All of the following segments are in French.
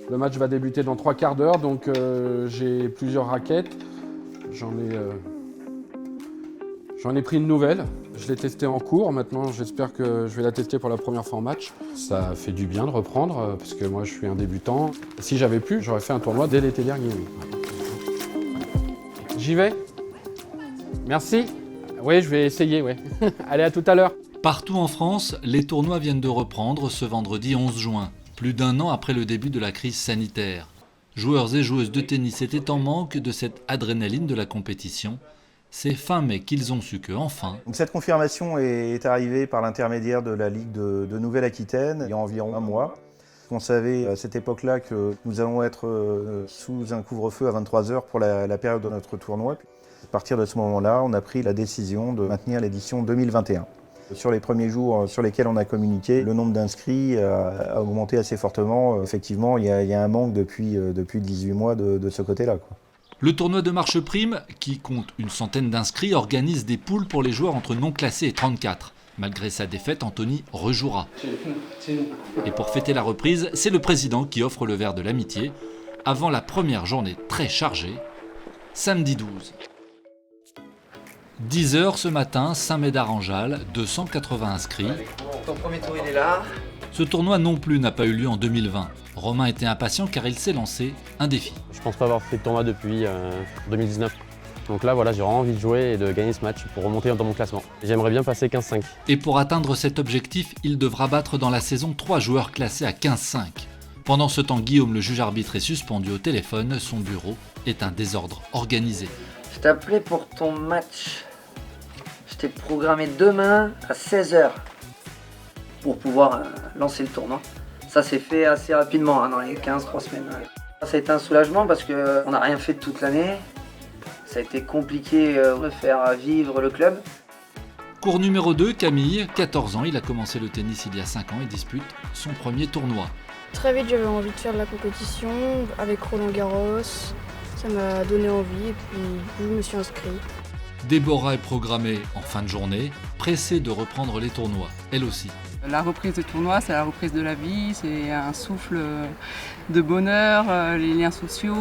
Le match va débuter dans 3 quarts d'heure, donc j'ai plusieurs raquettes. J'en ai pris une nouvelle, je l'ai testée en cours, maintenant j'espère que je vais la tester pour la première fois en match. Ça fait du bien de reprendre, parce que moi je suis un débutant. Si j'avais pu, j'aurais fait un tournoi dès l'été dernier. J'y vais? Merci. Oui, je vais essayer, oui. Allez, à tout à l'heure. Partout en France, les tournois viennent de reprendre ce vendredi 11 juin, plus d'1 an après le début de la crise sanitaire. Joueurs et joueuses de tennis étaient en manque de cette adrénaline de la compétition. C'est fin mai qu'ils ont su que, enfin... Cette confirmation est arrivée par l'intermédiaire de la Ligue de Nouvelle-Aquitaine il y a environ un mois. On savait à cette époque-là que nous allons être sous un couvre-feu à 23h pour la période de notre tournoi. À partir de ce moment-là, on a pris la décision de maintenir l'édition 2021. Sur les premiers jours sur lesquels on a communiqué, le nombre d'inscrits a augmenté assez fortement. Effectivement, il y a un manque depuis 18 mois de ce côté-là. Le tournoi de Marche Prime, qui compte une centaine d'inscrits, organise des poules pour les joueurs entre non classés et 34. Malgré sa défaite, Anthony rejouera. Et pour fêter la reprise, c'est le président qui offre le verre de l'amitié avant la première journée très chargée, samedi 12. 10h ce matin, Saint-Médard-en-Jalles, 280 inscrits. Ton premier tour, il est là. Ce tournoi non plus n'a pas eu lieu en 2020. Romain était impatient car il s'est lancé un défi. Je pense pas avoir fait de tournoi depuis 2019. Donc là, voilà, j'ai vraiment envie de jouer et de gagner ce match pour remonter dans mon classement. J'aimerais bien passer 15-5. Et pour atteindre cet objectif, il devra battre dans la saison 3 joueurs classés à 15-5. Pendant ce temps, Guillaume, le juge-arbitre, est suspendu au téléphone. Son bureau est un désordre organisé. Je t'ai appelé pour ton match. Je t'ai programmé demain à 16h pour pouvoir lancer le tournoi. Ça s'est fait assez rapidement, dans les 15-3 semaines. Ça a été un soulagement parce qu'on n'a rien fait de toute l'année. Ça a été compliqué de faire vivre le club. Cours numéro 2, Camille, 14 ans. Il a commencé le tennis il y a 5 ans et dispute son premier tournoi. Très vite, j'avais envie de faire de la compétition avec Roland Garros. Ça m'a donné envie et puis je me suis inscrite. Déborah est programmée en fin de journée, pressée de reprendre les tournois, elle aussi. La reprise de tournoi, c'est la reprise de la vie, c'est un souffle de bonheur, les liens sociaux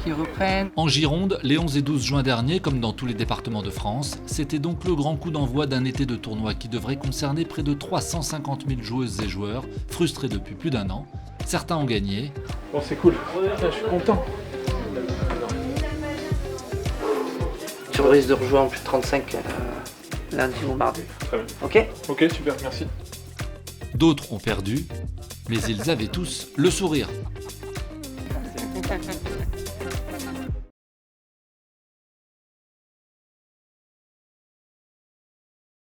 qui reprennent. En Gironde, les 11 et 12 juin dernier, comme dans tous les départements de France, c'était donc le grand coup d'envoi d'un été de tournoi qui devrait concerner près de 350 000 joueuses et joueurs, frustrés depuis plus d'1 an. Certains ont gagné. Bon, c'est cool, je suis content. Tu risques de rejouer en plus de 35 lundi ou mardi. Très bien. Ok? Ok, super, merci. D'autres ont perdu, mais ils avaient tous le sourire.